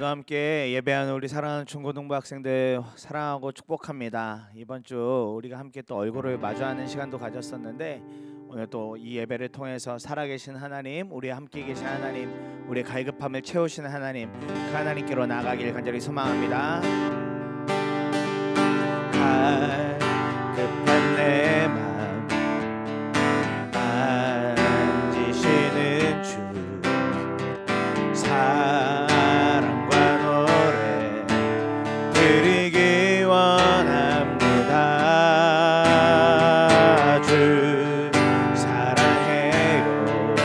오늘도 함께 예배하는 우리 사랑하는 중고등부 학생들 사랑하고 축복합니다. 이번 주 우리가 함께 또 얼굴을 마주하는 시간도 가졌었는데 오늘 또 이 예배를 통해서 살아계신 하나님, 우리 함께 계신 하나님, 우리의 갈급함을 채우시는 하나님, 그 하나님께로 나아가길 간절히 소망합니다. 갈급한 내 마음 만지시는 주, 사랑과 노래 드리기 원합니다. 주 사랑해요,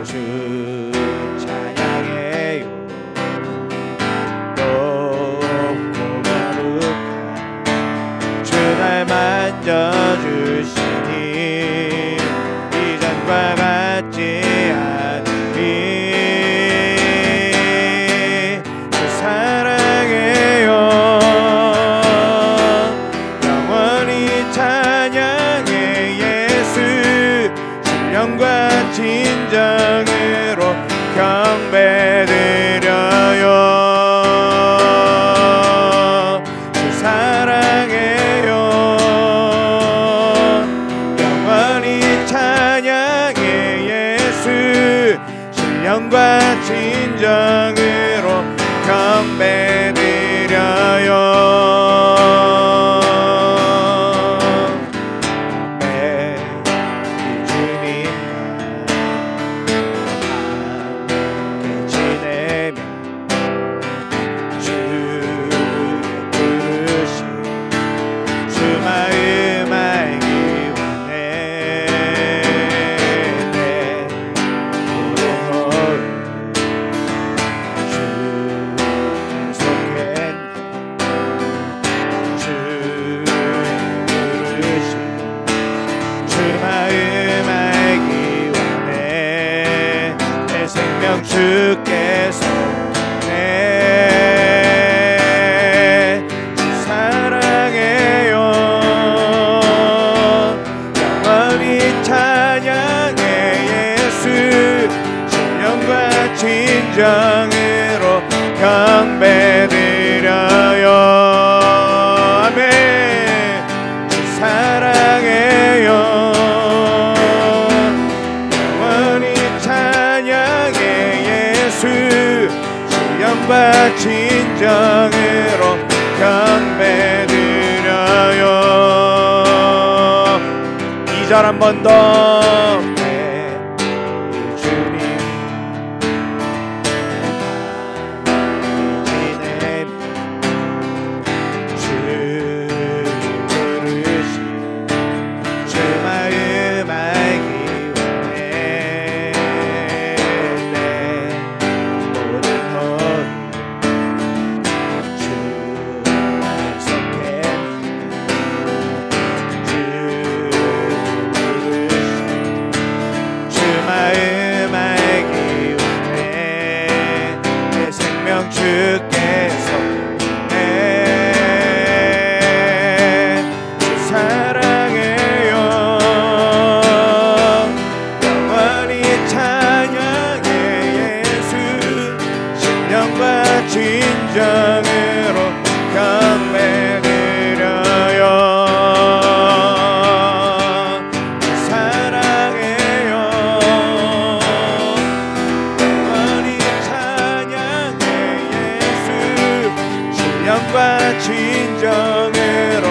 주 찬양해요. 높고 거룩한 주 날 만져주시니 이전과 같지 진정으로 경배드려요. 주 사랑해요. 영원히 찬양해 예수. 신령과 진정으로 경배드려요. 주께서 내 사랑해요. 영원히 찬양해 예수. 신령과 진정으로 경배드려요. 아멘. 주 사랑해요. 신령과 진정으로 경배드려요. 2절 한 번 더. 주님 지내며 주 부르시 주 마음 알기 원해. 주께서 내 사랑해요. 영원히 찬양해 예수. 신령과 진정으로 경배드려요. 사랑해요. 영원히 찬양해 신령과 진정으로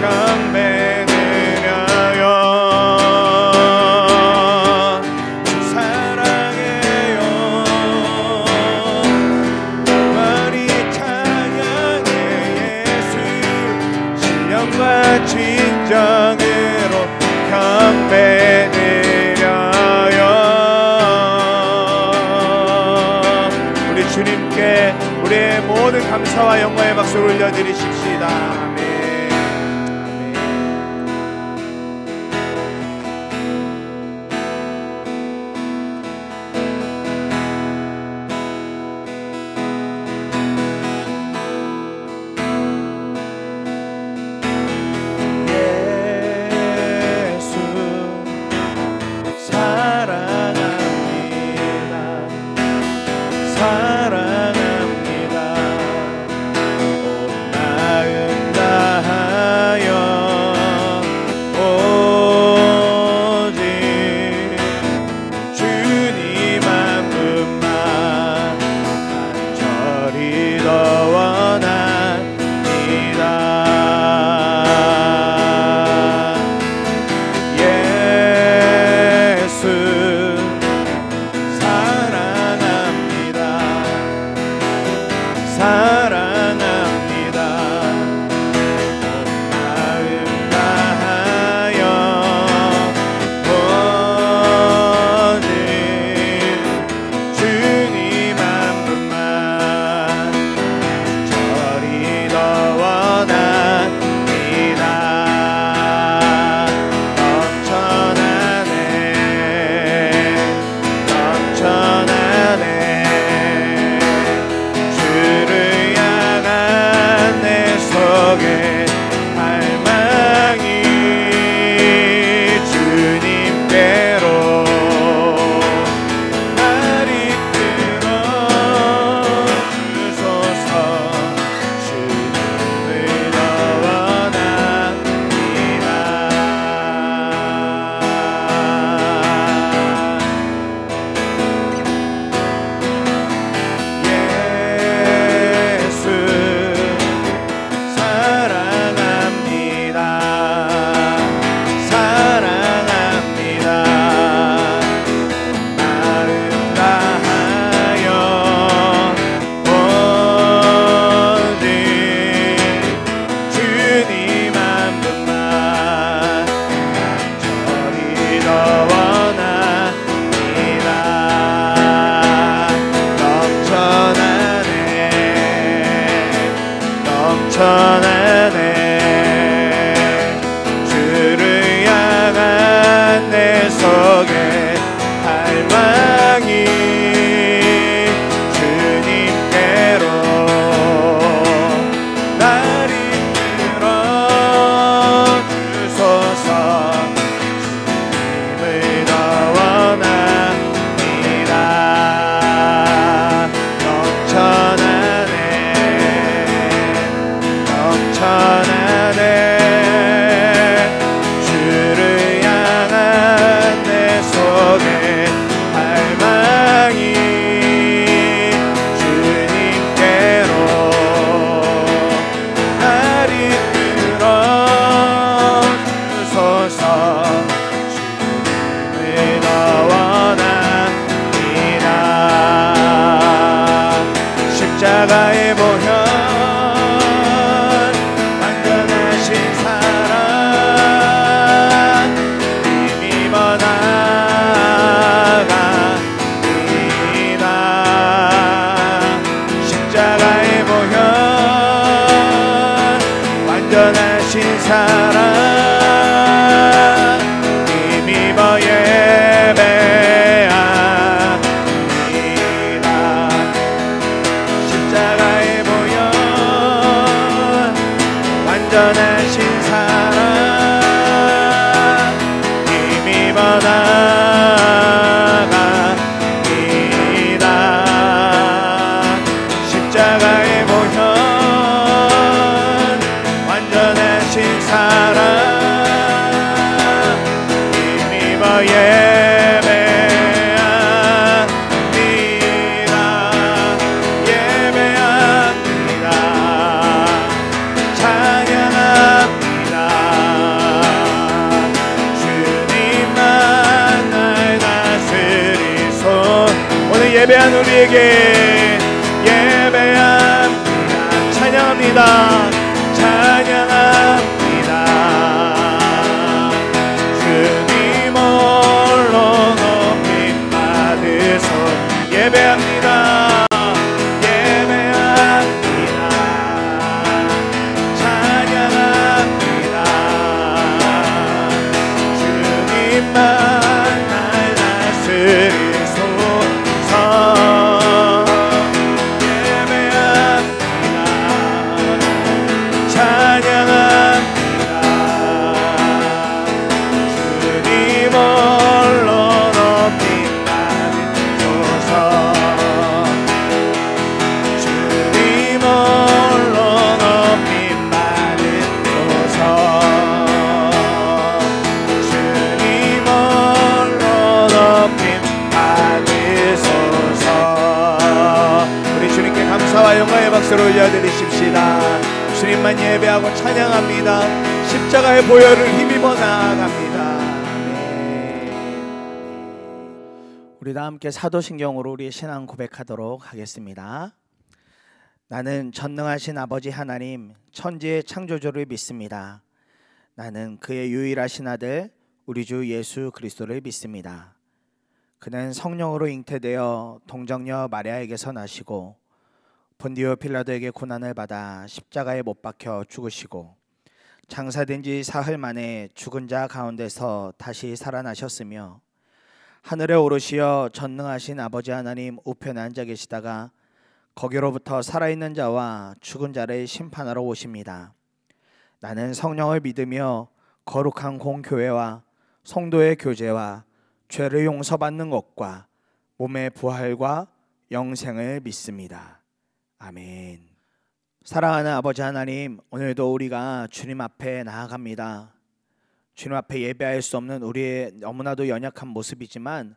경배드려요. 사랑해요. 영원히 찬양해 예수. 신령과 진정으로 경배드려요. 우리 주님께 우리의 모든 감사와 영광의 박수를 올려드리십시다. 아멘. 예수 사랑합니다. 사랑합니다. 되신 사랑 힘입어 예배합니다. 십자가에 보여 완전하신 사랑 힘입어 나갑니다. 십자가에 보여 완전하신 사랑 힘입어 예배합니다. 예배합니다. 찬양합니다. 주님만 날 다스리소. 오늘 예배한 우리에게 예배합니다. 찬양합니다. 찬양합니다. 주님 홀로 높임 받으소. 예배합니다. 예배합니다. 찬양합니다. 주님만 날 다스리소서. 찬양합니다. 주님 홀로 높임 받으소서. 주님 홀로 높임 받으소서. 주님 홀로 높임 받으소서. 우리 주님께 감사와 영광의 박수를 올려드리십시다. 주님만 예배하고 찬양합니다. 십자가의 보혈을 힘입어 나아갑니다. 우리 다 함께 사도신경으로 우리의 신앙 고백하도록 하겠습니다. 나는 전능하신 아버지 하나님 천지의 창조주를 믿습니다. 나는 그의 유일하신 아들 우리 주 예수 그리스도를 믿습니다. 그는 성령으로 잉태되어 동정녀 마리아에게서 나시고 본디오 필라도에게 고난을 받아 십자가에 못 박혀 죽으시고 장사된 지 사흘 만에 죽은 자 가운데서 다시 살아나셨으며 하늘에 오르시어 전능하신 아버지 하나님 우편에 앉아 계시다가 거기로부터 살아있는 자와 죽은 자를 심판하러 오십니다. 나는 성령을 믿으며 거룩한 공교회와 성도의 교제와 죄를 용서받는 것과 몸의 부활과 영생을 믿습니다. 아멘. 사랑하는 아버지 하나님, 오늘도 우리가 주님 앞에 나아갑니다. 주님 앞에 예배할 수 없는 우리의 너무나도 연약한 모습이지만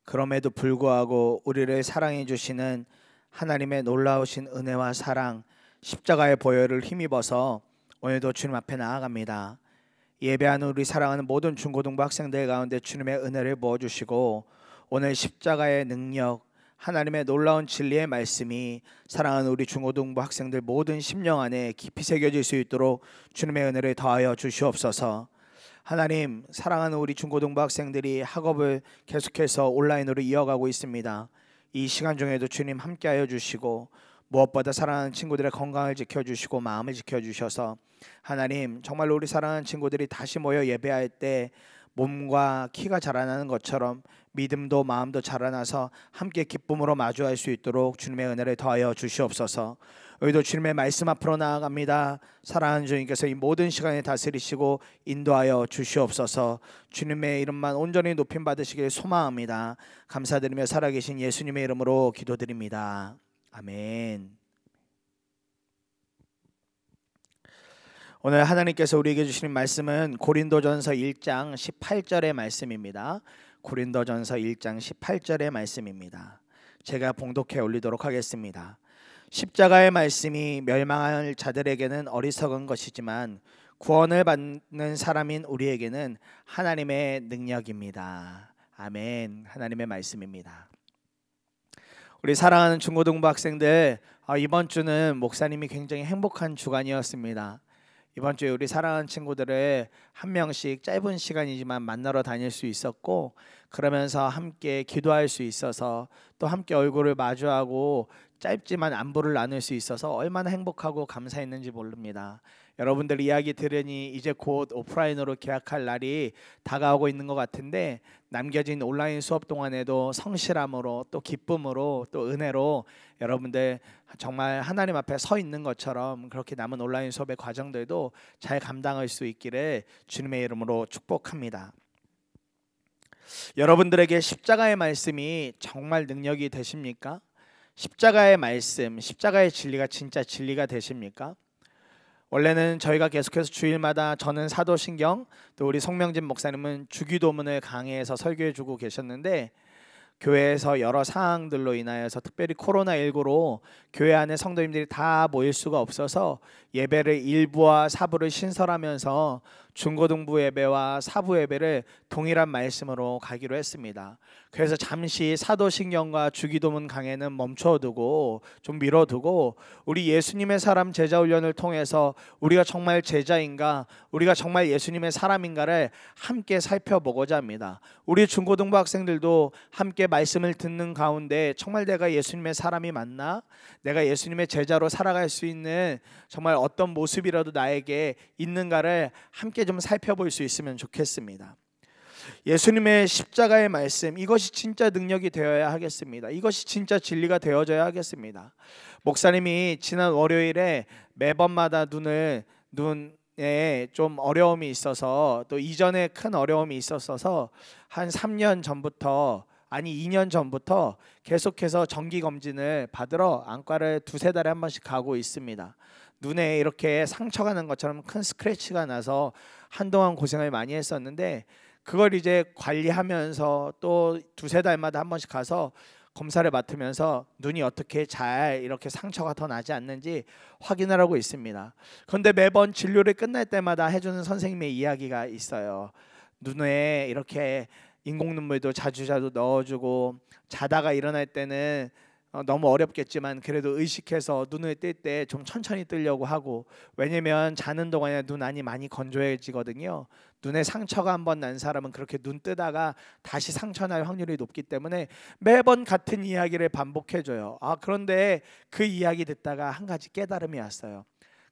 그럼에도 불구하고 우리를 사랑해 주시는 하나님의 놀라우신 은혜와 사랑, 십자가의 보혈을 힘입어서 오늘도 주님 앞에 나아갑니다. 예배하는 우리 사랑하는 모든 중고등부 학생들 가운데 주님의 은혜를 부어주시고 오늘 십자가의 능력, 하나님의 놀라운 진리의 말씀이 사랑하는 우리 중고등부 학생들 모든 심령 안에 깊이 새겨질 수 있도록 주님의 은혜를 더하여 주시옵소서. 하나님, 사랑하는 우리 중고등부 학생들이 학업을 계속해서 온라인으로 이어가고 있습니다. 이 시간 중에도 주님 함께하여 주시고 무엇보다 사랑하는 친구들의 건강을 지켜주시고 마음을 지켜주셔서 하나님, 정말로 우리 사랑하는 친구들이 다시 모여 예배할 때 몸과 키가 자라나는 것처럼 믿음도 마음도 자라나서 함께 기쁨으로 마주할 수 있도록 주님의 은혜를 더하여 주시옵소서. 우리도 주님의 말씀 앞으로 나아갑니다. 사랑하는 주님께서 이 모든 시간을 다스리시고 인도하여 주시옵소서. 주님의 이름만 온전히 높임 받으시길 소망합니다. 감사드리며 살아계신 예수님의 이름으로 기도드립니다. 아멘. 오늘 하나님께서 우리에게 주시는 말씀은 고린도전서 1장 18절의 말씀입니다. 고린도전서 1장 18절의 말씀입니다. 제가 봉독해 올리도록 하겠습니다. 십자가의 말씀이 멸망할 자들에게는 어리석은 것이지만 구원을 받는 사람인 우리에게는 하나님의 능력입니다. 아멘. 하나님의 말씀입니다. 우리 사랑하는 중고등부 학생들, 이번 주는 목사님이 굉장히 행복한 주간이었습니다. 이번 주에 우리 사랑하는 친구들을 한 명씩 짧은 시간이지만 만나러 다닐 수 있었고, 그러면서 함께 기도할 수 있어서 또 함께 얼굴을 마주하고 짧지만 안부를 나눌 수 있어서 얼마나 행복하고 감사했는지 모릅니다. 여러분들 이야기 들으니 이제 곧 오프라인으로 개학할 날이 다가오고 있는 것 같은데, 남겨진 온라인 수업 동안에도 성실함으로 또 기쁨으로 또 은혜로 여러분들 정말 하나님 앞에 서 있는 것처럼 그렇게 남은 온라인 수업의 과정들도 잘 감당할 수 있기를 주님의 이름으로 축복합니다. 여러분들에게 십자가의 말씀이 정말 능력이 되십니까? 십자가의 말씀, 십자가의 진리가 진짜 진리가 되십니까? 원래는 저희가 계속해서 주일마다 저는 사도신경, 또 우리 송명진 목사님은 주기도문을 강의해서 설교해주고 계셨는데, 교회에서 여러 상황들로 인하여서 특별히 코로나19로 교회 안에 성도님들이 다 모일 수가 없어서 예배를 1부와 4부를 신설하면서 중고등부 예배와 사부 예배를 동일한 말씀으로 가기로 했습니다. 그래서 잠시 사도신경과 주기도문 강해는 멈춰두고 좀 미뤄두고 우리 예수님의 사람 제자 훈련을 통해서 우리가 정말 제자인가, 우리가 정말 예수님의 사람인가를 함께 살펴보고자 합니다. 우리 중고등부 학생들도 함께 말씀을 듣는 가운데 정말 내가 예수님의 사람이 맞나? 내가 예수님의 제자로 살아갈 수 있는 정말 어떤 모습이라도 나에게 있는가를 함께 좀 살펴볼 수 있으면 좋겠습니다. 예수님의 십자가의 말씀, 이것이 진짜 능력이 되어야 하겠습니다. 이것이 진짜 진리가 되어져야 하겠습니다. 목사님이 지난 월요일에 매번마다 눈에 좀 어려움이 있어서, 또 이전에 큰 어려움이 있었어서 한 3년 전부터, 아니 2년 전부터 계속해서 정기검진을 받으러 안과를 2-3달에 한 번씩 가고 있습니다. 눈에 이렇게 상처가 난 것처럼 큰 스크래치가 나서 한동안 고생을 많이 했었는데, 그걸 이제 관리하면서 또 2-3달마다 한 번씩 가서 검사를 맡으면서 눈이 어떻게 잘 이렇게 상처가 더 나지 않는지 확인을 하고 있습니다. 그런데 매번 진료를 끝날 때마다 해주는 선생님의 이야기가 있어요. 눈에 이렇게 인공 눈물도 자주 넣어주고, 자다가 일어날 때는 너무 어렵겠지만 그래도 의식해서 눈을 뜰 때 좀 천천히 뜨려고 하고, 왜냐면 자는 동안에 눈 안이 많이 건조해지거든요. 눈에 상처가 한번 난 사람은 그렇게 눈 뜨다가 다시 상처 날 확률이 높기 때문에 매번 같은 이야기를 반복해줘요. 그런데 그 이야기 듣다가 한 가지 깨달음이 왔어요.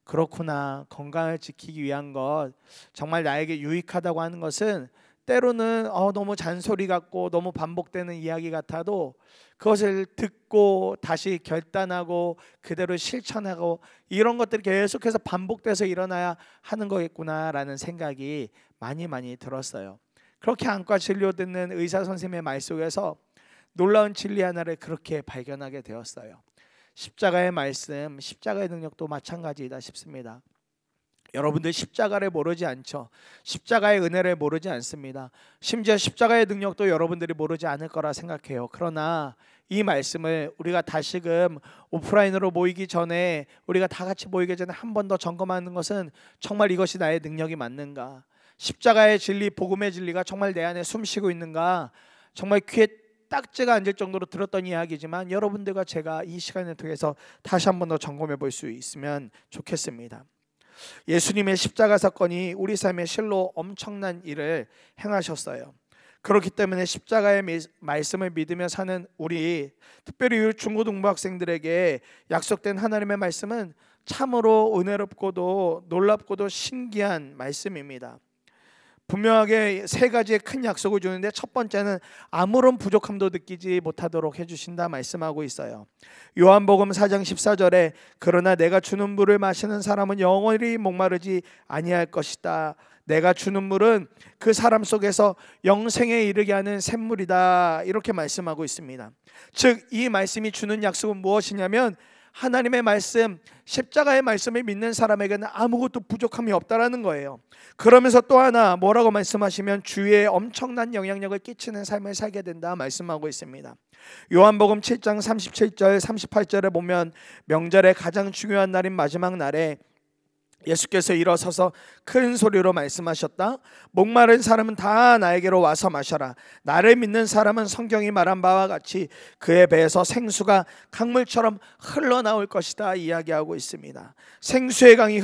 그렇구나, 건강을 지키기 위한 것, 정말 나에게 유익하다고 하는 것은 때로는 너무 잔소리 같고 너무 반복되는 이야기 같아도 그것을 듣고 다시 결단하고 그대로 실천하고, 이런 것들이 계속해서 반복돼서 일어나야 하는 거겠구나라는 생각이 많이 들었어요. 그렇게 안과 진료 듣는 의사 선생님의 말 속에서 놀라운 진리 하나를 그렇게 발견하게 되었어요. 십자가의 말씀, 십자가의 능력도 마찬가지이다 싶습니다. 여러분들 십자가를 모르지 않죠. 십자가의 은혜를 모르지 않습니다. 심지어 십자가의 능력도 여러분들이 모르지 않을 거라 생각해요. 그러나 이 말씀을 우리가 다시금 오프라인으로 모이기 전에, 우리가 다 같이 모이기 전에 한 번 더 점검하는 것은, 정말 이것이 나의 능력이 맞는가? 십자가의 진리, 복음의 진리가 정말 내 안에 숨쉬고 있는가? 정말 귀에 딱지가 앉을 정도로 들었던 이야기지만 여러분들과 제가 이 시간을 통해서 다시 한 번 더 점검해 볼 수 있으면 좋겠습니다. 예수님의 십자가 사건이 우리 삶의 실로 엄청난 일을 행하셨어요. 그렇기 때문에 십자가의 말씀을 믿으며 사는 우리, 특별히 우리 중고등부 학생들에게 약속된 하나님의 말씀은 참으로 은혜롭고도 놀랍고도 신기한 말씀입니다. 분명하게 3가지의 큰 약속을 주는데, 첫 번째는 아무런 부족함도 느끼지 못하도록 해주신다 말씀하고 있어요. 요한복음 4장 14절에 그러나 내가 주는 물을 마시는 사람은 영원히 목마르지 아니할 것이다. 내가 주는 물은 그 사람 속에서 영생에 이르게 하는 샘물이다, 이렇게 말씀하고 있습니다. 즉 이 말씀이 주는 약속은 무엇이냐면, 하나님의 말씀, 십자가의 말씀을 믿는 사람에게는 아무것도 부족함이 없다라는 거예요. 그러면서 또 하나 뭐라고 말씀하시면, 주의 엄청난 영향력을 끼치는 삶을 살게 된다 말씀하고 있습니다. 요한복음 7장 37절 38절에 보면, 명절의 가장 중요한 날인 마지막 날에 예수께서 일어서서 큰 소리로 말씀하셨다. 목마른 사람은 다 나에게로 와서 마셔라. 나를 믿는 사람은 성경이 말한 바와 같이 그의 배에서 생수가 강물처럼 흘러나올 것이다 이야기하고 있습니다. 생수의 강이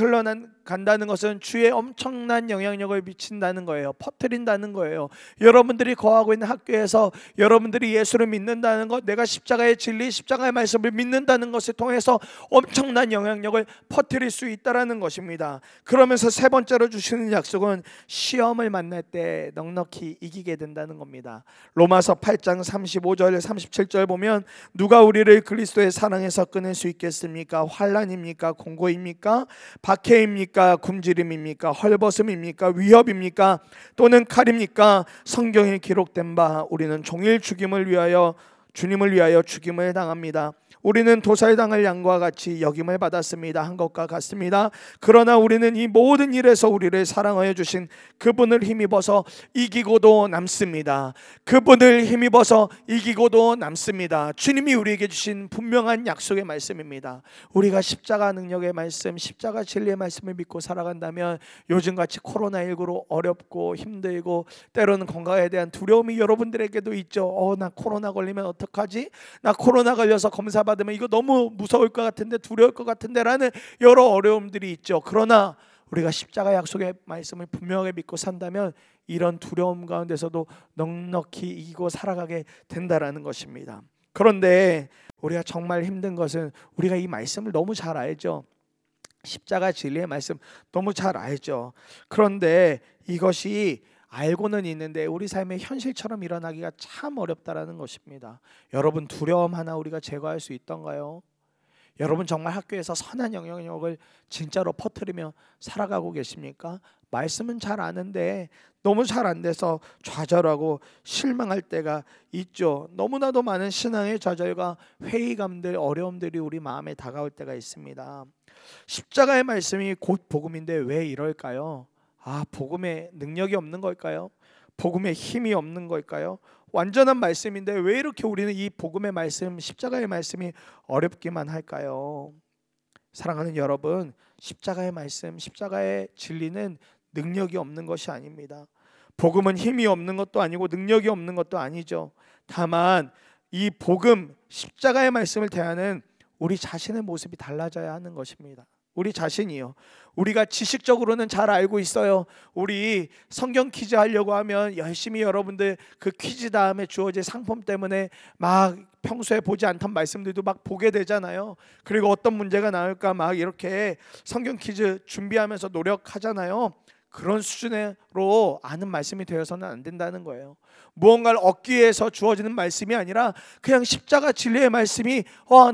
간다는 것은 주의 엄청난 영향력을 미친다는 거예요. 퍼뜨린다는 거예요. 여러분들이 거하고 있는 학교에서 여러분들이 예수를 믿는다는 것, 내가 십자가의 진리, 십자가의 말씀을 믿는다는 것을 통해서 엄청난 영향력을 퍼뜨릴 수 있다는 것입니다. 그러면서 세 번째로 주시는 약속은 시험을 만날 때 넉넉히 이기게 된다는 겁니다. 로마서 8장 35절 37절 보면 누가 우리를 그리스도의 사랑에서 끊을 수 있겠습니까? 환난입니까? 공고입니까? 박해입니까? 굶주림입니까? 헐벗음입니까? 위협입니까? 또는 칼입니까? 성경에 기록된 바 우리는 종일 죽임을 위하여 주님을 위하여 죽임을 당합니다. 우리는 도살당할 양과 같이 역임을 받았습니다. 한 것과 같습니다. 그러나 우리는 이 모든 일에서 우리를 사랑하여 주신 그분을 힘입어서 이기고도 남습니다. 그분을 힘입어서 이기고도 남습니다. 주님이 우리에게 주신 분명한 약속의 말씀입니다. 우리가 십자가 능력의 말씀, 십자가 진리의 말씀을 믿고 살아간다면 요즘같이 코로나19로 어렵고 힘들고 때로는 건강에 대한 두려움이 여러분들에게도 있죠. 나 코로나 걸리면 어떡하지? 나 코로나 걸려서 검사 받으면 이거 너무 무서울 것 같은데, 두려울 것 같은데 라는 여러 어려움들이 있죠. 그러나 우리가 십자가 약속의 말씀을 분명하게 믿고 산다면 이런 두려움 가운데서도 넉넉히 이기고 살아가게 된다라는 것입니다. 그런데 우리가 정말 힘든 것은 우리가 이 말씀을 너무 잘 알죠. 십자가 진리의 말씀 너무 잘 알죠. 그런데 이것이 알고는 있는데 우리 삶의 현실처럼 일어나기가 참 어렵다라는 것입니다. 여러분, 두려움 하나 우리가 제거할 수 있던가요? 여러분 정말 학교에서 선한 영향력을 진짜로 퍼뜨리며 살아가고 계십니까? 말씀은 잘 아는데 너무 잘 안 돼서 좌절하고 실망할 때가 있죠. 너무나도 많은 신앙의 좌절과 회의감들, 어려움들이 우리 마음에 다가올 때가 있습니다. 십자가의 말씀이 곧 복음인데 왜 이럴까요? 복음에 능력이 없는 걸까요? 복음에 힘이 없는 걸까요? 완전한 말씀인데 왜 이렇게 우리는 이 복음의 말씀, 십자가의 말씀이 어렵기만 할까요? 사랑하는 여러분, 십자가의 말씀, 십자가의 진리는 능력이 없는 것이 아닙니다. 복음은 힘이 없는 것도 아니고 능력이 없는 것도 아니죠. 다만 이 복음, 십자가의 말씀을 대하는 우리 자신의 모습이 달라져야 하는 것입니다. 우리 자신이요. 우리가 지식적으로는 잘 알고 있어요. 우리 성경 퀴즈 하려고 하면 열심히 여러분들 그 퀴즈 다음에 주어질 상품 때문에 막 평소에 보지 않던 말씀들도 막 보게 되잖아요. 그리고 어떤 문제가 나올까 막 이렇게 성경 퀴즈 준비하면서 노력하잖아요. 그런 수준으로 아는 말씀이 되어서는 안 된다는 거예요. 무언가를 얻기 위해서 주어지는 말씀이 아니라 그냥 십자가 진리의 말씀이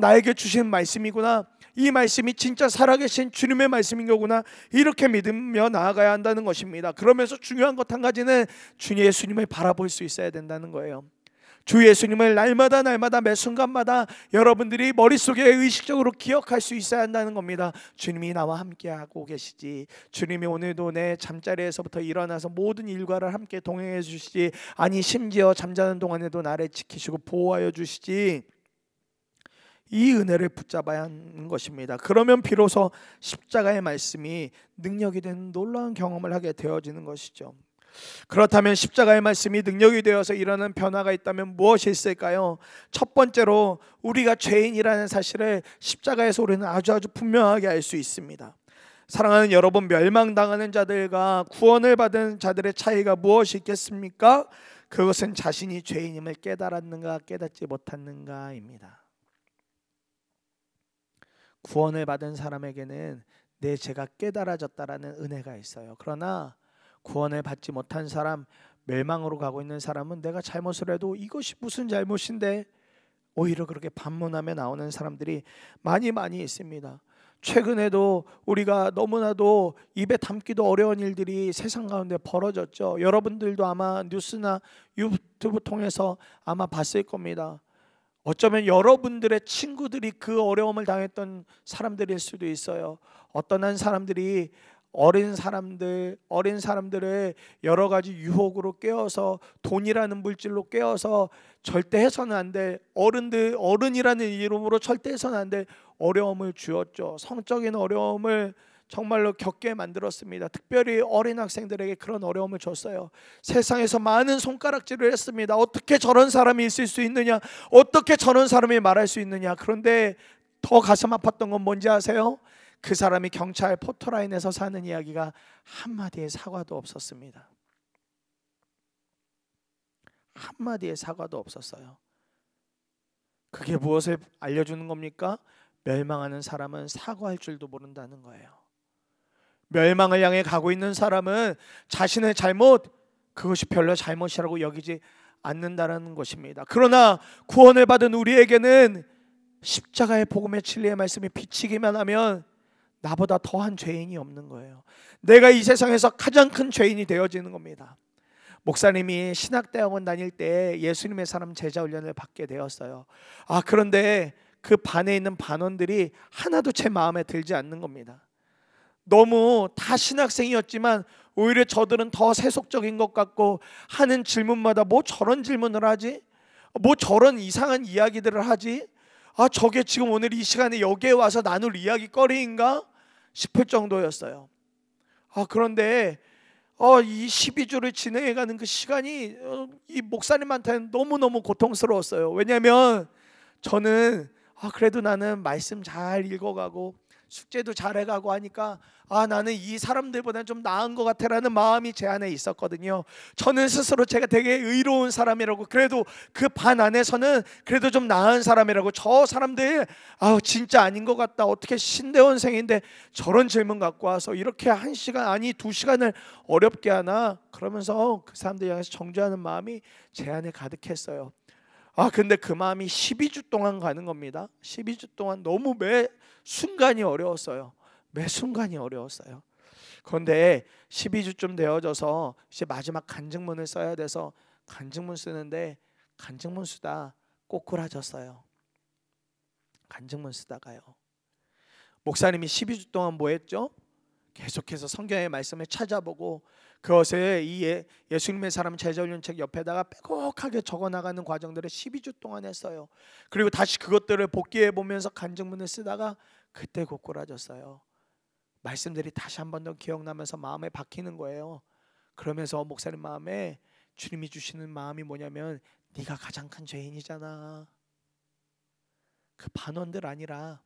나에게 주신 말씀이구나, 이 말씀이 진짜 살아계신 주님의 말씀인 거구나, 이렇게 믿으며 나아가야 한다는 것입니다. 그러면서 중요한 것 한 가지는 주 예수님을 바라볼 수 있어야 된다는 거예요. 주 예수님을 날마다 매 순간마다 여러분들이 머릿속에 의식적으로 기억할 수 있어야 한다는 겁니다. 주님이 나와 함께하고 계시지, 주님이 오늘도 내 잠자리에서부터 일어나서 모든 일과를 함께 동행해 주시지, 아니 심지어 잠자는 동안에도 나를 지키시고 보호하여 주시지, 이 은혜를 붙잡아야 하는 것입니다. 그러면 비로소 십자가의 말씀이 능력이 되는 놀라운 경험을 하게 되어지는 것이죠. 그렇다면 십자가의 말씀이 능력이 되어서 일어나는 변화가 있다면 무엇이 있을까요? 첫 번째로 우리가 죄인이라는 사실을 십자가에서 우리는 아주 분명하게 알 수 있습니다. 사랑하는 여러분, 멸망당하는 자들과 구원을 받은 자들의 차이가 무엇이 있겠습니까? 그것은 자신이 죄인임을 깨달았는가 깨닫지 못했는가입니다. 구원을 받은 사람에게는 내 죄가 깨달아졌다라는 은혜가 있어요. 그러나 구원을 받지 못한 사람, 멸망으로 가고 있는 사람은 내가 잘못을 해도 이것이 무슨 잘못인데 오히려 그렇게 반문하며 나오는 사람들이 많이 있습니다. 최근에도 우리가 너무나도 입에 담기도 어려운 일들이 세상 가운데 벌어졌죠. 여러분들도 아마 뉴스나 유튜브 통해서 아마 봤을 겁니다. 어쩌면 여러분들의 친구들이 그 어려움을 당했던 사람들일 수도 있어요. 어떤 한 사람들이 어린 사람들의 여러 가지 유혹으로 깨어서, 돈이라는 물질로 깨어서 절대 해서는 안 될, 어른이라는 이름으로 절대 해서는 안 될 어려움을 주었죠. 성적인 어려움을 정말로 겪게 만들었습니다. 특별히 어린 학생들에게 그런 어려움을 줬어요. 세상에서 많은 손가락질을 했습니다. 어떻게 저런 사람이 있을 수 있느냐, 어떻게 저런 사람이 말할 수 있느냐. 그런데 더 가슴 아팠던 건 뭔지 아세요? 그 사람이 경찰 포토라인에서 사는 이야기가 한마디의 사과도 없었습니다. 한마디의 사과도 없었어요. 그게 무엇을 알려주는 겁니까? 멸망하는 사람은 사과할 줄도 모른다는 거예요. 멸망을 향해 가고 있는 사람은 자신의 잘못, 그것이 별로 잘못이라고 여기지 않는다는 것입니다. 그러나 구원을 받은 우리에게는 십자가의 복음의 진리의 말씀이 비치기만 하면 나보다 더한 죄인이 없는 거예요. 내가 이 세상에서 가장 큰 죄인이 되어지는 겁니다. 목사님이 신학대학원 다닐 때 예수님의 사람 제자 훈련을 받게 되었어요. 그런데 그 반에 있는 반원들이 하나도 제 마음에 들지 않는 겁니다. 너무 다 신학생이었지만 오히려 저들은 더 세속적인 것 같고, 하는 질문마다 뭐 저런 질문을 하지? 뭐 저런 이상한 이야기들을 하지? 저게 지금 오늘 이 시간에 여기에 와서 나눌 이야기거리인가 싶을 정도였어요. 그런데 이 12주를 진행해가는 그 시간이 이 목사님한테는 너무너무 고통스러웠어요. 왜냐하면 저는 그래도 나는 말씀 잘 읽어가고 숙제도 잘해가고 하니까 나는 이 사람들보다 좀 나은 것 같아라는 마음이 제 안에 있었거든요. 저는 스스로 제가 되게 의로운 사람이라고, 그래도 그 반 안에서는 그래도 좀 나은 사람이라고, 저 사람들 진짜 아닌 것 같다, 어떻게 신대원생인데 저런 질문 갖고 와서 이렇게 1시간 아니 2시간을 어렵게 하나, 그러면서 그 사람들 향해서 정죄하는 마음이 제 안에 가득했어요. 근데 그 마음이 12주 동안 가는 겁니다. 12주 동안 너무 매 순간이 어려웠어요. 매 순간이 어려웠어요. 그런데 12주쯤 되어져서 이제 마지막 간증문을 써야 돼서 간증문 쓰는데, 간증문 쓰다 꼬꾸라졌어요. 간증문 쓰다가요. 목사님이 12주 동안 뭐 했죠? 계속해서 성경의 말씀을 찾아보고 그것을 이 예수님의 사람 제자훈련책 옆에다가 빼곡하게 적어나가는 과정들을 12주 동안 했어요. 그리고 다시 그것들을 복기해 보면서 간증문을 쓰다가 그때 고꾸라졌어요. 말씀들이 다시 한 번 더 기억나면서 마음에 박히는 거예요. 그러면서 목사님 마음에 주님이 주시는 마음이 뭐냐면, 네가 가장 큰 죄인이잖아. 그 반원들 아니라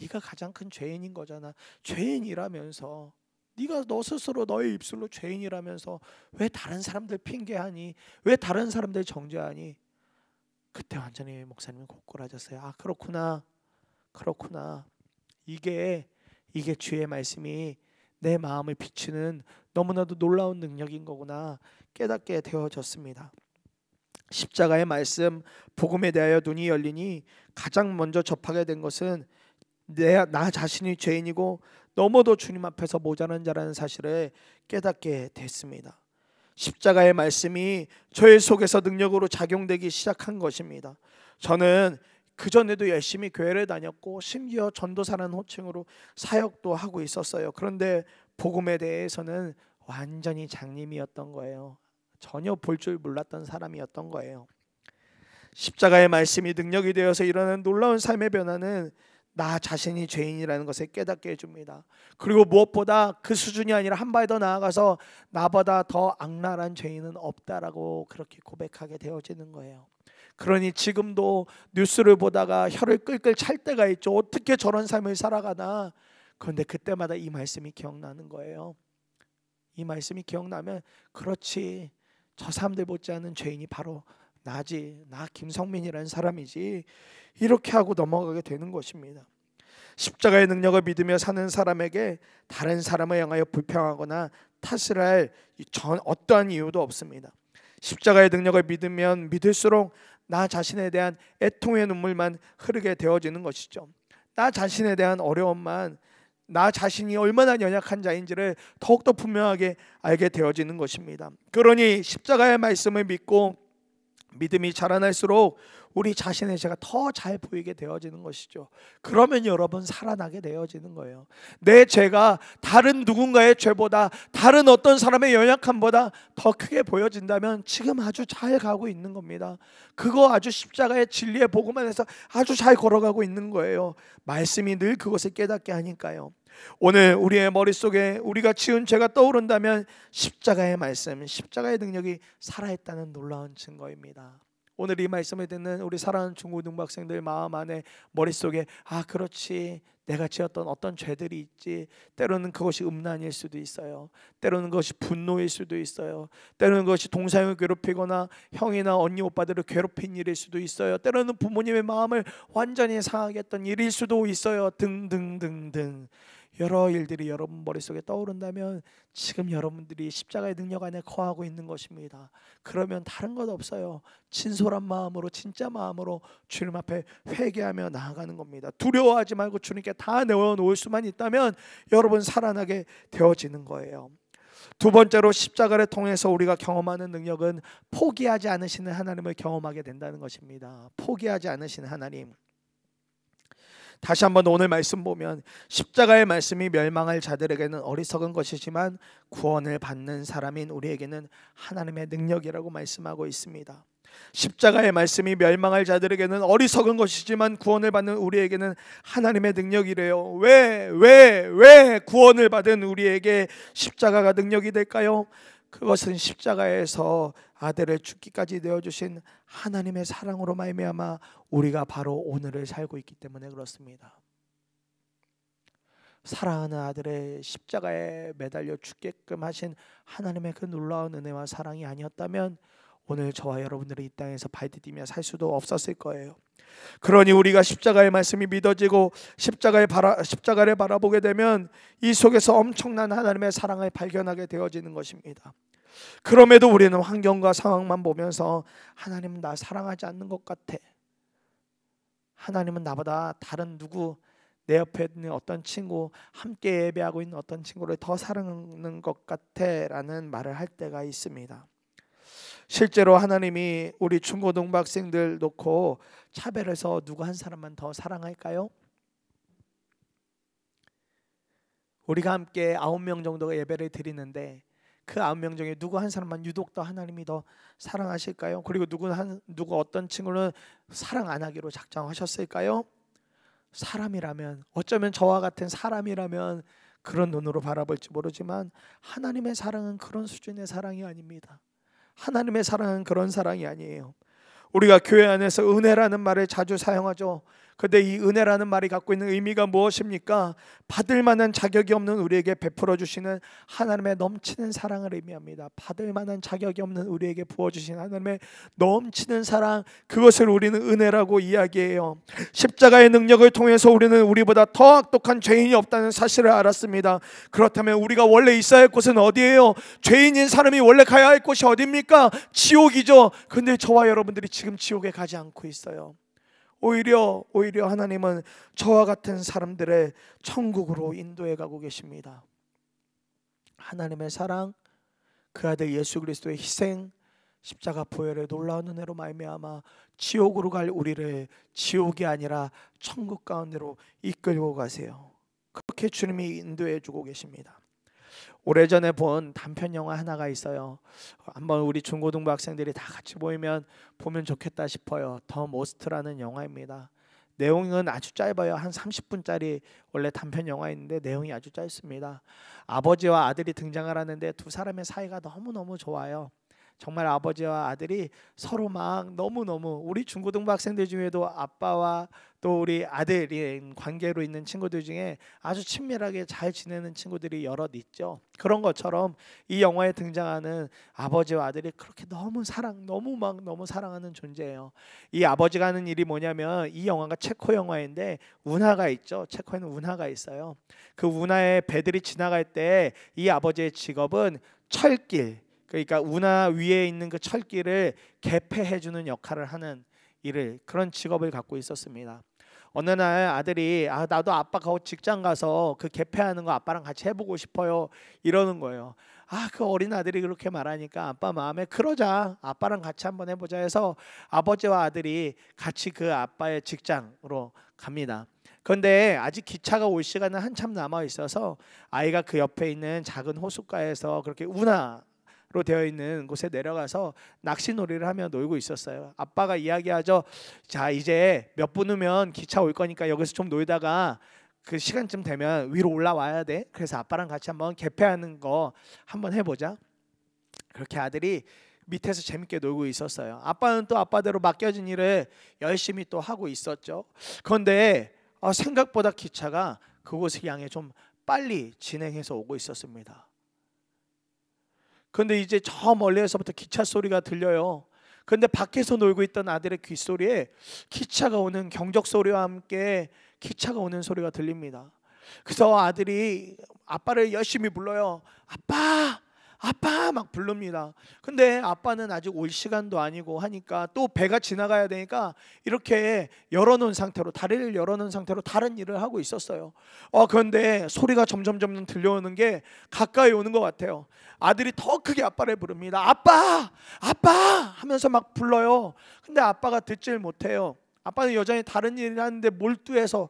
네가 가장 큰 죄인인 거잖아. 죄인이라면서, 네가 너 스스로 너의 입술로 죄인이라면서 왜 다른 사람들 핑계하니? 왜 다른 사람들 정죄하니? 그때 완전히 목사님이 고꾸라졌어요. 그렇구나. 이게 주의 말씀이 내 마음을 비추는 너무나도 놀라운 능력인 거구나 깨닫게 되어졌습니다. 십자가의 말씀, 복음에 대하여 눈이 열리니 가장 먼저 접하게 된 것은 나 자신이 죄인이고 너무도 주님 앞에서 모자란 자라는 사실을 깨닫게 됐습니다. 십자가의 말씀이 저의 속에서 능력으로 작용되기 시작한 것입니다. 저는 그전에도 열심히 교회를 다녔고 심지어 전도사라는 호칭으로 사역도 하고 있었어요. 그런데 복음에 대해서는 완전히 장님이었던 거예요. 전혀 볼 줄 몰랐던 사람이었던 거예요. 십자가의 말씀이 능력이 되어서 일어나는 놀라운 삶의 변화는 나 자신이 죄인이라는 것을 깨닫게 해줍니다. 그리고 무엇보다 그 수준이 아니라 한 발 더 나아가서 나보다 더 악랄한 죄인은 없다라고 그렇게 고백하게 되어지는 거예요. 그러니 지금도 뉴스를 보다가 혀를 끌끌 찰 때가 있죠. 어떻게 저런 삶을 살아가나. 그런데 그때마다 이 말씀이 기억나는 거예요. 이 말씀이 기억나면, 그렇지, 저 사람들 못지않은 죄인이 바로 나지, 나 김성민이라는 사람이지, 이렇게 하고 넘어가게 되는 것입니다. 십자가의 능력을 믿으며 사는 사람에게 다른 사람을 향하여 불평하거나 탓을 할 어떠한 이유도 없습니다. 십자가의 능력을 믿으면 믿을수록 나 자신에 대한 애통의 눈물만 흐르게 되어지는 것이죠. 나 자신에 대한 어려움만, 나 자신이 얼마나 연약한 자인지를 더욱더 분명하게 알게 되어지는 것입니다. 그러니 십자가의 말씀을 믿고 믿음이 자라날수록 우리 자신의 죄가 더 잘 보이게 되어지는 것이죠. 그러면 여러분 살아나게 되어지는 거예요. 내 죄가 다른 누군가의 죄보다, 다른 어떤 사람의 연약함보다 더 크게 보여진다면 지금 아주 잘 가고 있는 겁니다. 그거 아주 십자가의 진리의 복음 안에서 아주 잘 걸어가고 있는 거예요. 말씀이 늘 그것을 깨닫게 하니까요. 오늘 우리의 머릿속에 우리가 지은 죄가 떠오른다면 십자가의 말씀, 십자가의 능력이 살아있다는 놀라운 증거입니다. 오늘 이 말씀을 듣는 우리 사랑하는 중고등부 학생들 마음 안에 머릿속에 그렇지, 내가 지었던 어떤 죄들이 있지. 때로는 그것이 음란일 수도 있어요. 때로는 그것이 분노일 수도 있어요. 때로는 그것이 동생을 괴롭히거나 형이나 언니 오빠들을 괴롭힌 일일 수도 있어요. 때로는 부모님의 마음을 완전히 상하게 했던 일일 수도 있어요. 등등등등 여러 일들이 여러분 머릿속에 떠오른다면 지금 여러분들이 십자가의 능력 안에 거하고 있는 것입니다. 그러면 다른 것 없어요. 진솔한 마음으로, 진짜 마음으로 주님 앞에 회개하며 나아가는 겁니다. 두려워하지 말고 주님께 다 내어놓을 수만 있다면 여러분 살아나게 되어지는 거예요. 두 번째로 십자가를 통해서 우리가 경험하는 능력은 포기하지 않으시는 하나님을 경험하게 된다는 것입니다. 포기하지 않으시는 하나님. 다시 한번 오늘 말씀 보면 십자가의 말씀이 멸망할 자들에게는 어리석은 것이지만 구원을 받는 사람인 우리에게는 하나님의 능력이라고 말씀하고 있습니다. 십자가의 말씀이 멸망할 자들에게는 어리석은 것이지만 구원을 받는 우리에게는 하나님의 능력이래요. 왜 구원을 받은 우리에게 십자가가 능력이 될까요? 그것은 십자가에서 아들을 죽기까지 내어주신 하나님의 사랑으로 말미암아 우리가 바로 오늘을 살고 있기 때문에 그렇습니다. 사랑하는 아들의 십자가에 매달려 죽게끔 하신 하나님의 그 놀라운 은혜와 사랑이 아니었다면 오늘 저와 여러분들이 이 땅에서 발디디며 살 수도 없었을 거예요. 그러니 우리가 십자가의 말씀이 믿어지고 십자가를 바라보게 되면 이 속에서 엄청난 하나님의 사랑을 발견하게 되어지는 것입니다. 그럼에도 우리는 환경과 상황만 보면서 하나님은 나 사랑하지 않는 것 같아. 하나님은 나보다 다른 누구, 내 옆에 있는 어떤 친구, 함께 예배하고 있는 어떤 친구를 더 사랑하는 것 같아 라는 말을 할 때가 있습니다. 실제로 하나님이 우리 중고등부 학생들 놓고 차별해서 누구 한 사람만 더 사랑할까요? 우리가 함께 9명 정도가 예배를 드리는데 그 9명 중에 누구 한 사람만 유독 더 하나님이 더 사랑하실까요? 그리고 누구 어떤 친구는 사랑 안 하기로 작정하셨을까요? 사람이라면, 어쩌면 저와 같은 사람이라면 그런 눈으로 바라볼지 모르지만 하나님의 사랑은 그런 수준의 사랑이 아닙니다. 하나님의 사랑은 그런 사랑이 아니에요. 우리가 교회 안에서 은혜라는 말을 자주 사용하죠. 그런데 이 은혜라는 말이 갖고 있는 의미가 무엇입니까? 받을 만한 자격이 없는 우리에게 베풀어 주시는 하나님의 넘치는 사랑을 의미합니다. 받을 만한 자격이 없는 우리에게 부어주신 하나님의 넘치는 사랑, 그것을 우리는 은혜라고 이야기해요. 십자가의 능력을 통해서 우리는 우리보다 더 악독한 죄인이 없다는 사실을 알았습니다. 그렇다면 우리가 원래 있어야 할 곳은 어디예요? 죄인인 사람이 원래 가야 할 곳이 어디입니까? 지옥이죠. 그런데 저와 여러분들이 지금 지옥에 가지 않고 있어요. 오히려 하나님은 저와 같은 사람들의 천국으로 인도해 가고 계십니다. 하나님의 사랑, 그 아들 예수 그리스도의 희생, 십자가 보혈의 놀라운 은혜로 말미암아 지옥으로 갈 우리를 지옥이 아니라 천국 가운데로 이끌고 가세요. 그렇게 주님이 인도해 주고 계십니다. 오래전에 본 단편 영화 하나가 있어요. 한번 우리 중고등부 학생들이 다 같이 보면 좋겠다 싶어요. 더 모스트라는 영화입니다. 내용은 아주 짧아요. 한 30분짜리 원래 단편 영화인데 내용이 아주 짧습니다. 아버지와 아들이 등장을 하는데 두 사람의 사이가 너무너무 좋아요. 정말 아버지와 아들이 서로 막 너무너무, 우리 중고등부 학생들 중에도 아빠와 또 우리 아들인 관계로 있는 친구들 중에 아주 친밀하게 잘 지내는 친구들이 여럿 있죠. 그런 것처럼 이 영화에 등장하는 아버지와 아들이 그렇게 너무 사랑하는 존재예요. 이 아버지가 하는 일이 뭐냐면, 이 영화가 체코 영화인데 운하가 있죠. 체코에는 운하가 있어요. 그 운하에 배들이 지나갈 때 이 아버지의 직업은 철길, 그러니까 운하 위에 있는 그 철길을 개폐해주는 역할을 하는 그런 직업을 갖고 있었습니다. 어느 날 아들이 나도 아빠 직장 가서 그 개폐하는 거 아빠랑 같이 해보고 싶어요 이러는 거예요. 그 어린 아들이 그렇게 말하니까 아빠 마음에 그러자, 아빠랑 같이 한번 해보자 해서 아버지와 아들이 같이 그 아빠의 직장으로 갑니다. 그런데 아직 기차가 올 시간은 한참 남아 있어서 아이가 그 옆에 있는 작은 호숫가에서 그렇게 로 되어 있는 곳에 내려가서 낚시놀이를 하며 놀고 있었어요. 아빠가 이야기하죠. 자, 이제 몇 분 후면 기차 올 거니까 여기서 좀 놀다가 그 시간쯤 되면 위로 올라와야 돼. 그래서 아빠랑 같이 한번 개폐하는 거 한번 해보자. 그렇게 아들이 밑에서 재밌게 놀고 있었어요. 아빠는 또 아빠대로 맡겨진 일을 열심히 또 하고 있었죠. 그런데 생각보다 기차가 그곳을 향해 좀 빨리 진행해서 오고 있었습니다. 그런데 이제 저 멀리에서부터 기차 소리가 들려요. 그런데 밖에서 놀고 있던 아들의 귓소리에 기차가 오는 경적 소리와 함께 기차가 오는 소리가 들립니다. 그래서 아들이 아빠를 열심히 불러요. 아빠! 아빠! 막 부릅니다. 근데 아빠는 아직 올 시간도 아니고 하니까 또 배가 지나가야 되니까 이렇게 열어놓은 상태로, 다리를 열어놓은 상태로 다른 일을 하고 있었어요. 그런데 소리가 점점 들려오는 게 가까이 오는 것 같아요. 아들이 더 크게 아빠를 부릅니다. 아빠! 아빠! 하면서 막 불러요. 근데 아빠가 듣질 못해요. 아빠는 여전히 다른 일을 하는데 몰두해서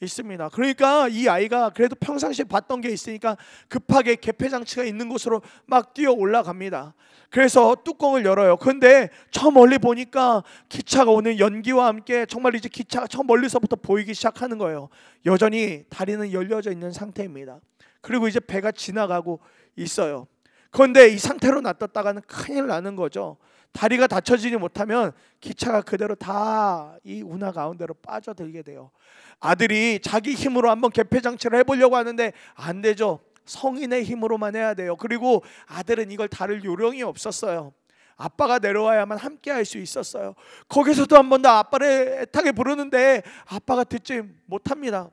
있습니다. 그러니까 이 아이가 그래도 평상시에 봤던 게 있으니까 급하게 개폐장치가 있는 곳으로 막 뛰어 올라갑니다. 그래서 뚜껑을 열어요. 그런데 저 멀리 보니까 기차가 오는 연기와 함께 정말 이제 기차가 저 멀리서부터 보이기 시작하는 거예요. 여전히 다리는 열려져 있는 상태입니다. 그리고 이제 배가 지나가고 있어요. 그런데 이 상태로 놔뒀다가는 큰일 나는 거죠. 다리가 닫혀지지 못하면 기차가 그대로 다 이 운하 가운데로 빠져들게 돼요. 아들이 자기 힘으로 한번 개폐장치를 해보려고 하는데 안 되죠. 성인의 힘으로만 해야 돼요. 그리고 아들은 이걸 다룰 요령이 없었어요. 아빠가 내려와야만 함께 할 수 있었어요. 거기서도 한 번 더 아빠를 애타게 부르는데 아빠가 듣지 못합니다.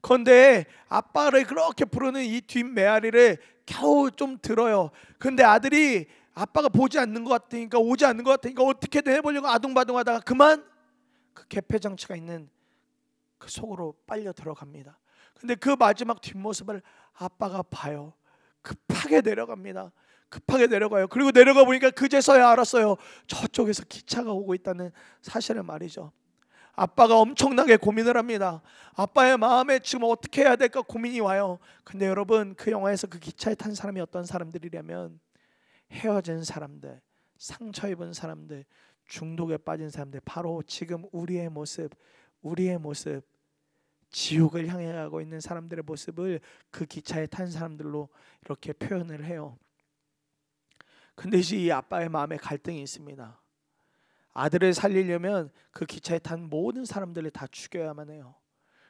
그런데 아빠를 그렇게 부르는 이 뒷메아리를 겨우 좀 들어요. 근데 아들이 아빠가 보지 않는 것 같으니까, 오지 않는 것 같으니까 어떻게든 해보려고 아둥바둥하다가 그만 그 개폐장치가 있는 그 속으로 빨려 들어갑니다. 근데 그 마지막 뒷모습을 아빠가 봐요. 급하게 내려갑니다. 급하게 내려가요. 그리고 내려가 보니까 그제서야 알았어요. 저쪽에서 기차가 오고 있다는 사실을 말이죠. 아빠가 엄청나게 고민을 합니다. 아빠의 마음에 지금 어떻게 해야 될까 고민이 와요. 근데 여러분, 그 영화에서 그 기차에 탄 사람이 어떤 사람들이냐면 헤어진 사람들, 상처 입은 사람들, 중독에 빠진 사람들, 바로 지금 우리의 모습, 지옥을 향해 가고 있는 사람들의 모습을 그 기차에 탄 사람들로 이렇게 표현을 해요. 근데 이제 이 아빠의 마음에 갈등이 있습니다. 아들을 살리려면 그 기차에 탄 모든 사람들을 다 죽여야만 해요.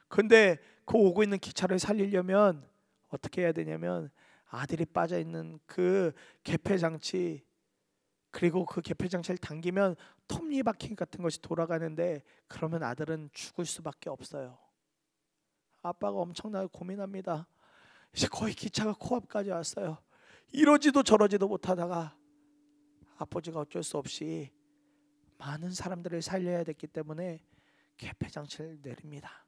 근데 그 오고 있는 기차를 살리려면 어떻게 해야 되냐면 아들이 빠져있는 그 개폐장치, 그리고 그 개폐장치를 당기면 톱니바퀴 같은 것이 돌아가는데 그러면 아들은 죽을 수밖에 없어요. 아빠가 엄청나게 고민합니다. 이제 거의 기차가 코앞까지 왔어요. 이러지도 저러지도 못하다가 아버지가 어쩔 수 없이 많은 사람들을 살려야 됐기 때문에 개폐장치를 내립니다.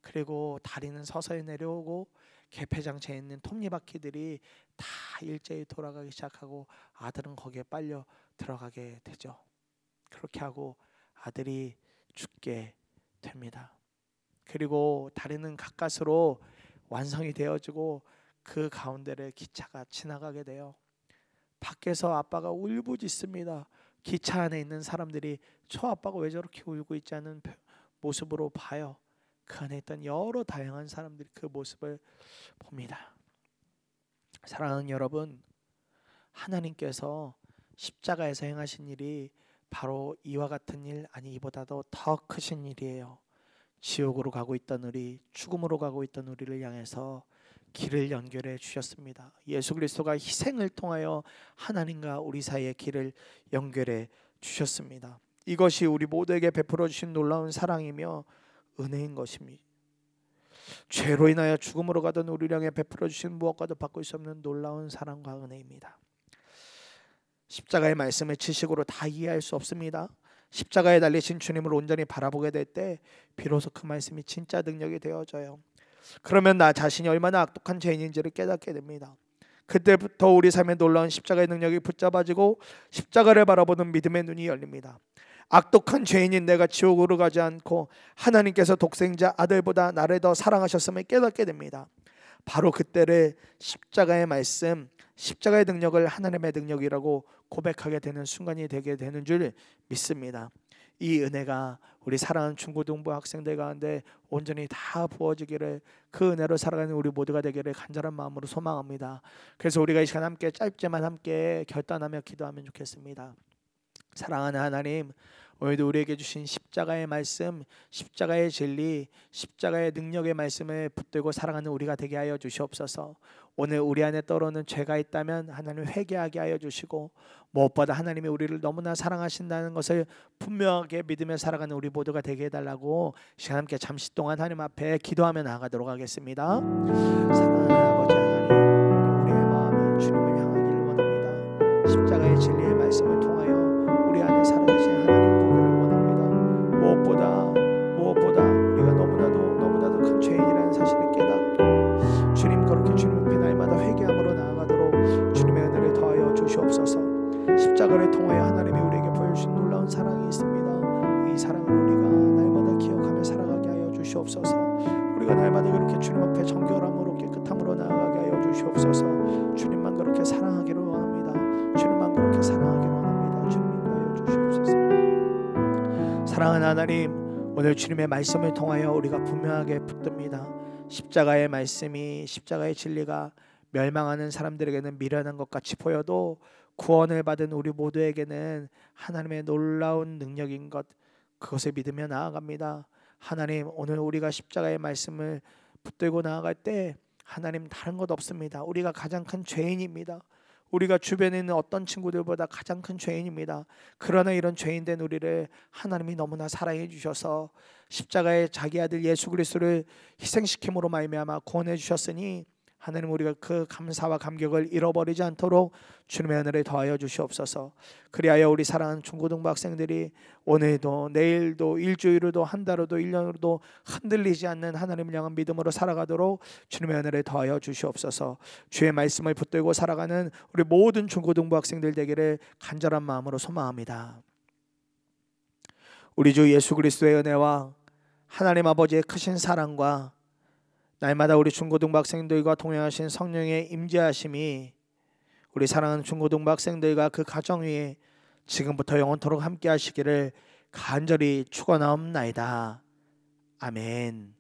그리고 다리는 서서히 내려오고 개폐장치에 있는 톱니바퀴들이 다 일제히 돌아가기 시작하고 아들은 거기에 빨려 들어가게 되죠. 그렇게 하고 아들이 죽게 됩니다. 그리고 다리는 가까스로 완성이 되어지고 그 가운데를 기차가 지나가게 돼요. 밖에서 아빠가 울부짖습니다. 기차 안에 있는 사람들이 저 아빠가 왜 저렇게 울고 있지 않은 모습으로 봐요. 그 안에 있던 여러 다양한 사람들이 그 모습을 봅니다. 사랑하는 여러분, 하나님께서 십자가에서 행하신 일이 바로 이와 같은 일, 아니 이보다도 더 크신 일이에요. 지옥으로 가고 있던 우리, 죽음으로 가고 있던 우리를 향해서 길을 연결해 주셨습니다. 예수 그리스도가 희생을 통하여 하나님과 우리 사이의 길을 연결해 주셨습니다. 이것이 우리 모두에게 베풀어 주신 놀라운 사랑이며 은혜인 것입니다. 죄로 인하여 죽음으로 가던 우리를 향해 베풀어 주신 무엇과도 바꿀 수 없는 놀라운 사랑과 은혜입니다. 십자가의 말씀을 지식으로 다 이해할 수 없습니다. 십자가에 달리신 주님을 온전히 바라보게 될 때 비로소 그 말씀이 진짜 능력이 되어져요. 그러면 나 자신이 얼마나 악독한 죄인인지를 깨닫게 됩니다. 그때부터 우리 삶의 놀라운 십자가의 능력이 붙잡아지고 십자가를 바라보는 믿음의 눈이 열립니다. 악독한 죄인인 내가 지옥으로 가지 않고 하나님께서 독생자 아들보다 나를 더 사랑하셨음을 깨닫게 됩니다. 바로 그때를 십자가의 말씀, 십자가의 능력을 하나님의 능력이라고 고백하게 되는 순간이 되게 되는 줄 믿습니다. 이 은혜가 우리 사랑하는 중고등부 학생들 가운데 온전히 다 부어지기를, 그 은혜로 살아가는 우리 모두가 되기를 간절한 마음으로 소망합니다. 그래서 우리가 이 시간 함께 짧지만 함께 결단하며 기도하면 좋겠습니다. 사랑하는 하나님, 오늘도 우리에게 주신 십자가의 말씀, 십자가의 진리, 십자가의 능력의 말씀을 붙들고 살아가는 우리가 되게 하여 주시옵소서. 오늘 우리 안에 떠오르는 죄가 있다면 하나님 회개하게 하여 주시고, 무엇보다 하나님이 우리를 너무나 사랑하신다는 것을 분명하게 믿으며 살아가는 우리 모두가 되게 해달라고 시간 함께 잠시 동안 하나님 앞에 기도하며 나아가도록 하겠습니다. 사랑하는 아버지 하나님, 우리의 마음이 주님을 향하기를 원합니다. 십자가의 진리의 말씀을 통하여 우리 안에 살아계신 하나님 보기를 원합니다. 무엇보다 우리가 너무나도 큰 죄인이라는 사실을 깨닫고 주님 거룩히 주님 앞에 날마다 회개함으로 나아가도록 주님의 은혜를 더하여 주시옵소서. 십자가를 통하여 하나님이 우리에게 보여주신 놀라운 사랑이 있습니다. 이 사랑을 우리가 날마다 기억하며 살아가게 하여 주시옵소서. 우리가 날마다 그렇게 주님 앞에 정결함으로 깨끗함으로 나아가게 하여 주시옵소서. 주님만 그렇게 사랑하기를 원합니다. 주님만 그렇게 사랑하기를 원합니다. 주님 인도하여 주시옵소서. 사랑하는 하나님, 오늘 주님의 말씀을 통하여 우리가 분명하게 붙듭니다. 십자가의 말씀이, 십자가의 진리가 멸망하는 사람들에게는 미련한 것 같이 보여도 구원을 받은 우리 모두에게는 하나님의 놀라운 능력인 것, 그것을 믿으며 나아갑니다. 하나님, 오늘 우리가 십자가의 말씀을 붙들고 나아갈 때 하나님 다른 것 없습니다. 우리가 가장 큰 죄인입니다. 우리가 주변에 있는 어떤 친구들보다 가장 큰 죄인입니다. 그러나 이런 죄인된 우리를 하나님이 너무나 사랑해 주셔서 십자가에 자기 아들 예수 그리스도를 희생시킴으로 말미암아 구원해 주셨으니 하나님, 우리가 그 감사와 감격을 잃어버리지 않도록 주님의 은혜를 더하여 주시옵소서. 그리하여 우리 사랑하는 중고등부 학생들이 오늘도 내일도 일주일로도 한 달로도 1년으로도 흔들리지 않는 하나님을 향한 믿음으로 살아가도록 주님의 은혜를 더하여 주시옵소서. 주의 말씀을 붙들고 살아가는 우리 모든 중고등부 학생들 되기를 간절한 마음으로 소망합니다. 우리 주 예수 그리스도의 은혜와 하나님 아버지의 크신 사랑과 날마다 우리 중고등부 학생들과 동행하신 성령의 임재하심이 우리 사랑하는 중고등부 학생들과 그 가정 위에 지금부터 영원토록 함께 하시기를 간절히 축원하옵나이다. 아멘.